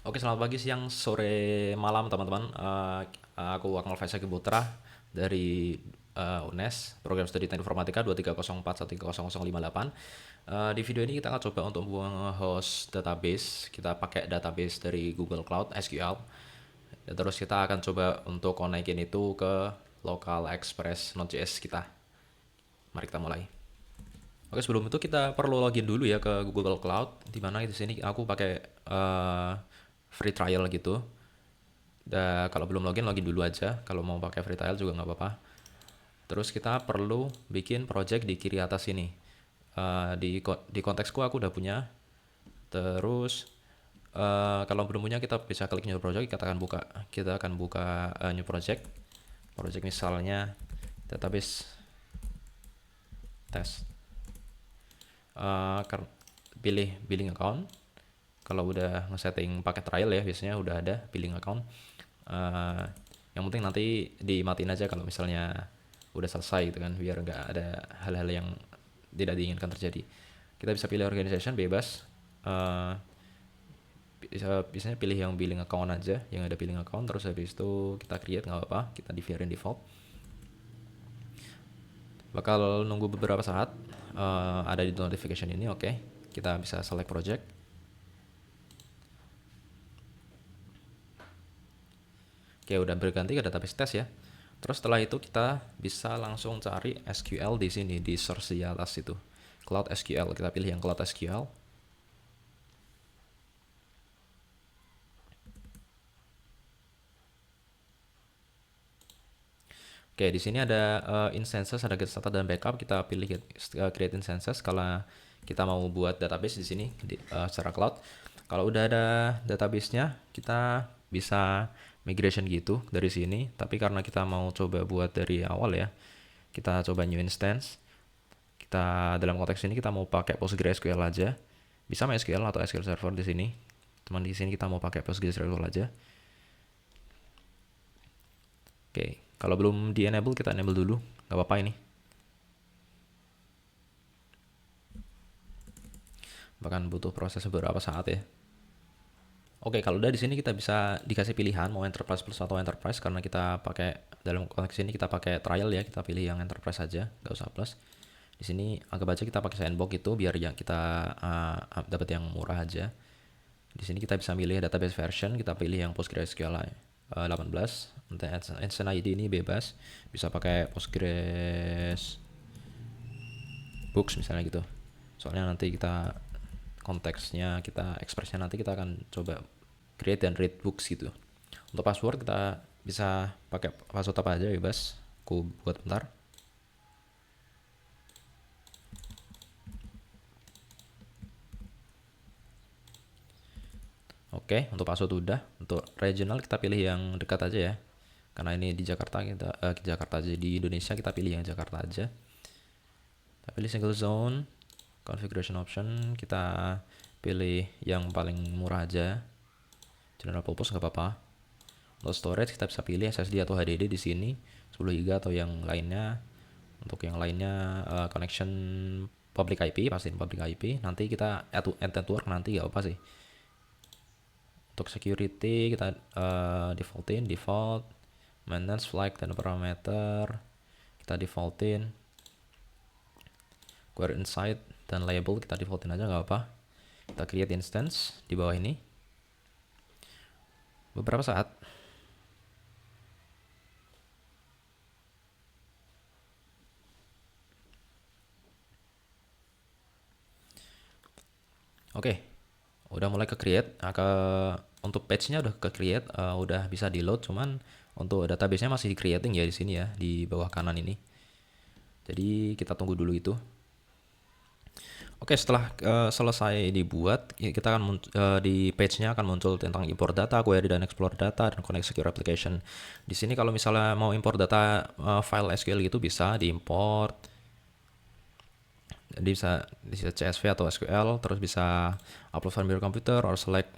Oke, selamat pagi, siang, sore, malam, teman-teman. Aku Akmal Faisal Putra dari UNES, Program Studi Teknik Informatika 2304130058. Di video ini kita akan coba untuk host database. Kita pakai database dari Google Cloud SQL. Dan terus kita akan coba untuk konekin itu ke local express Node.js kita. Mari kita mulai. Oke, sebelum itu kita perlu login dulu ya ke Google Cloud. Di mana di sini aku pakai free trial gitu. Kalau belum login, login dulu aja. Kalau mau pakai free trial juga nggak apa-apa. Terus kita perlu bikin project di kiri atas ini. Di konteksku aku udah punya. Terus kalau belum punya kita bisa klik new project. Kita akan buka new project. Project misalnya database test. Uh, Pilih billing account. Kalau udah nge-setting pakai trial ya, biasanya udah ada billing account. uh, yang penting nanti dimatiin aja kalau misalnya udah selesai gitu kan, biar nggak ada hal-hal yang tidak diinginkan terjadi. Kita bisa pilih organization bebas. uh, Biasanya pilih yang billing account aja, yang ada billing account. Terus habis itu kita create, nggak apa-apa, kita di variant default. Bakal nunggu beberapa saat. Ada di notification ini. Oke, kita bisa select project. Oke, udah berganti ke database test ya. Terus setelah itu kita bisa langsung cari SQL di sini, di source di atas itu. Cloud SQL, kita pilih yang Cloud SQL. Oke, di sini ada instances, ada get started dan backup. Kita pilih create instances kalau kita mau buat database di sini secara cloud. Kalau udah ada database-nya, kita bisa migration gitu dari sini. Tapi karena kita mau coba buat dari awal ya, kita coba new instance. Kita dalam konteks ini kita mau pakai PostgreSQL aja. Bisa MySQL atau SQL Server di sini. Cuman di sini kita mau pakai PostgreSQL aja. Oke, kalau belum di enable kita enable dulu, nggak apa-apa ini. Bahkan butuh proses beberapa saat ya. Oke, kalau udah di sini kita bisa dikasih pilihan mau Enterprise Plus atau Enterprise, karena kita pakai dalam konteks ini kita pakai trial ya, kita pilih yang Enterprise aja, nggak usah Plus. Di sini anggap aja kita pakai sandbox itu biar ya kita dapat yang murah aja. Di sini kita bisa milih database version, kita pilih yang PostgreSQL 18. Untuk instance ID ini bebas, bisa pakai Postgres Books misalnya gitu. Soalnya nanti kita konteksnya, kita expressnya nanti kita akan coba create dan read books gitu. Untuk password kita bisa pakai password apa aja bebas. Aku buat bentar. Oke, untuk password udah. Untuk regional kita pilih yang dekat aja ya. Karena ini di Jakarta, Jakarta aja, di Indonesia kita pilih yang Jakarta aja. Kita pilih single zone, configuration option, kita pilih yang paling murah aja. General purpose nggak apa-apa. Untuk storage kita bisa pilih SSD atau HDD di sini, 10 GB atau yang lainnya. Untuk yang lainnya connection public IP, pastiin public IP. Nanti kita add network nanti nggak apa sih. Untuk security kita defaultin default, maintenance flag dan parameter kita defaultin, query insight dan label kita defaultin aja nggak apa. Kita create instance di bawah ini. Beberapa saat. Oke, udah mulai ke create. Untuk page-nya udah ke create, udah bisa di load. Cuman untuk database-nya masih di creating ya di sini ya, di bawah kanan ini. Jadi kita tunggu dulu itu. Oke, setelah selesai dibuat, kita akan di page-nya akan muncul tentang import data, query dan explore data, dan connect secure application. Di sini kalau misalnya mau import data file SQL gitu bisa diimport. Jadi bisa CSV atau SQL, terus bisa upload from your computer or select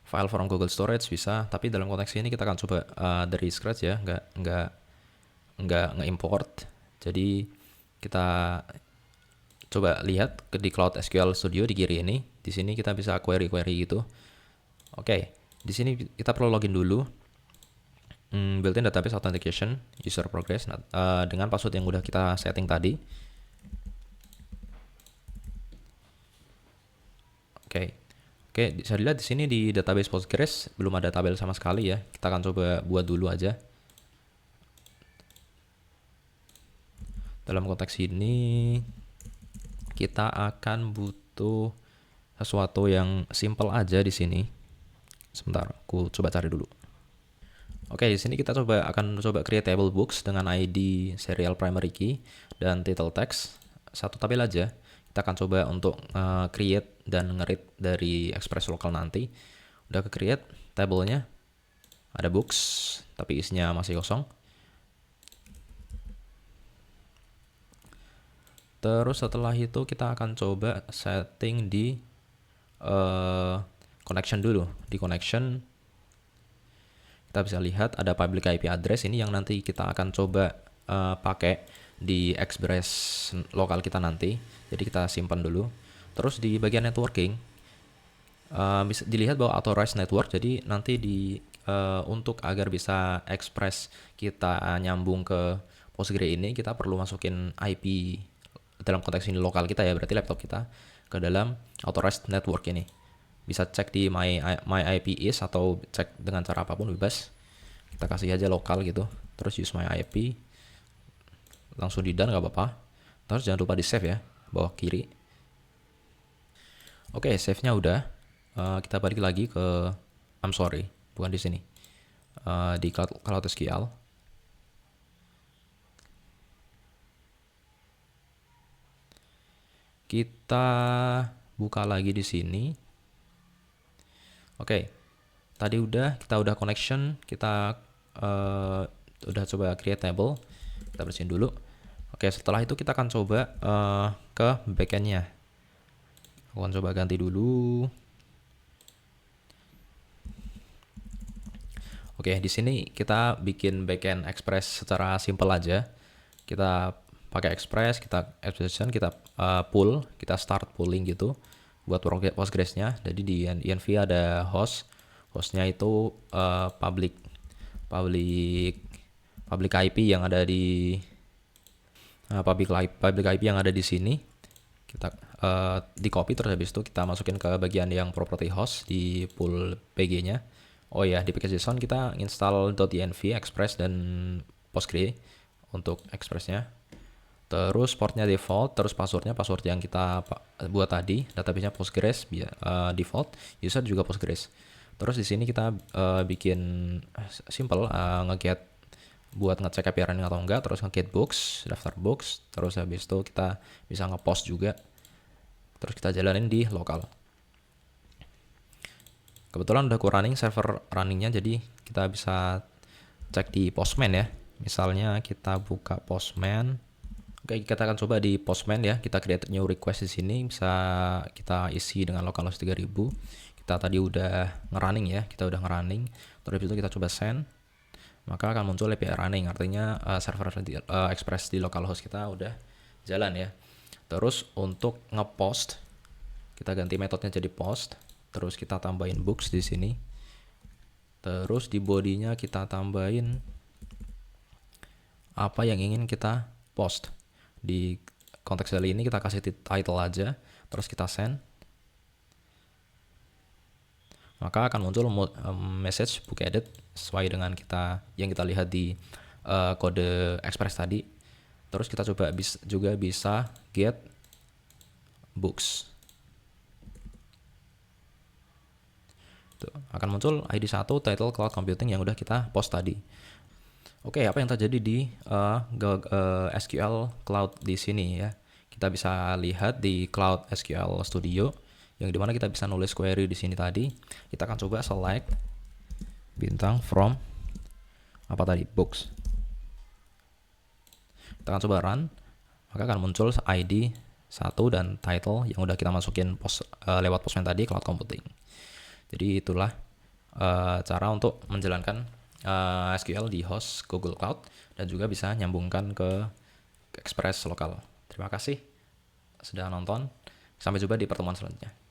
file from Google Storage bisa. Tapi dalam konteks ini kita akan coba dari scratch ya, nggak nge-import. Jadi kita coba lihat di Cloud SQL Studio di kiri ini. Di sini kita bisa query gitu. Oke, Di sini kita perlu login dulu. Built-in database authentication user progress dengan password yang udah kita setting tadi. Oke, bisa dilihat di sini di database Postgres belum ada tabel sama sekali ya. Kita akan coba buat dulu aja. Dalam konteks ini kita akan butuh sesuatu yang simple aja di sini. Sebentar, aku coba cari dulu. Oke, di sini kita akan coba create table books dengan ID serial primary key dan title text. Satu tabel aja. Kita akan coba untuk create dan nge-read dari Express lokal nanti. Udah ke create tabelnya, ada books tapi isinya masih kosong. Terus setelah itu kita akan coba setting di connection dulu. Di connection kita bisa lihat ada public IP address ini yang nanti kita akan coba pakai di Express lokal kita nanti. Jadi kita simpan dulu. Terus di bagian networking bisa dilihat bahwa authorized network. Jadi nanti untuk agar bisa Express kita nyambung ke Postgre ini, kita perlu masukin IP dalam konteks ini lokal kita ya, berarti laptop kita ke dalam authorized network ini. Bisa cek di my IP is atau cek dengan cara apapun bebas. Kita kasih aja lokal gitu. Terus use my IP. Langsung di done nggak apa-apa. Terus jangan lupa di save ya, bawah kiri. Oke, save-nya udah. Kita balik lagi ke bukan di sini. Di Cloud SQL. Kita buka lagi di sini. Oke, tadi kita udah connection, kita udah coba create table, kita bersihin dulu. Oke, setelah itu kita akan coba ke backendnya. Aku akan coba ganti dulu. Oke, di sini kita bikin backend Express secara simple aja. Kita pakai Express, kita pull, kita start pulling gitu buat Postgres-nya. Jadi di env ada hostnya itu public IP yang ada di public IP yang ada di sini. Kita di copy, terus habis itu kita masukin ke bagian yang property host di pool pg-nya. Oh ya, di package.json kita install .env, Express dan Postgre untuk Express-nya. Terus portnya default, terus password yang kita buat tadi, database-nya Postgres default, user juga Postgres. Terus di sini kita bikin simple nge-get buat ngecek API running atau enggak, terus nge-get books, daftar books, terus habis itu kita bisa nge-post juga. Terus kita jalanin di lokal. Kebetulan udah running server runningnya, jadi kita bisa cek di Postman ya. Misalnya kita buka Postman. Oke, kita akan coba di Postman ya. Kita create new request di sini, bisa kita isi dengan localhost 3000. Kita tadi udah ngerunning ya, Terus itu kita coba send, maka akan muncul API running, artinya server Express di localhost kita udah jalan ya. Terus untuk ngepost, kita ganti metodenya jadi post. Terus kita tambahin books di sini. Terus di bodinya kita tambahin apa yang ingin kita post. Di konteks kali ini kita kasih title aja, terus kita send. Maka akan muncul message book edit sesuai dengan yang kita lihat di kode Express tadi. Terus kita coba juga bisa get books. Tuh, akan muncul ID 1 title cloud computing yang udah kita post tadi. Oke, apa yang terjadi di SQL Cloud di sini ya? Kita bisa lihat di Cloud SQL Studio yang dimana kita bisa nulis query di sini tadi. Kita akan coba select bintang from books. Kita akan coba run, maka akan muncul ID 1 dan title yang udah kita masukin lewat Postman tadi, Cloud Computing. Jadi itulah cara untuk menjalankan SQL di host Google Cloud dan juga bisa nyambungkan ke Express lokal. Terima kasih sudah nonton. Sampai jumpa di pertemuan selanjutnya.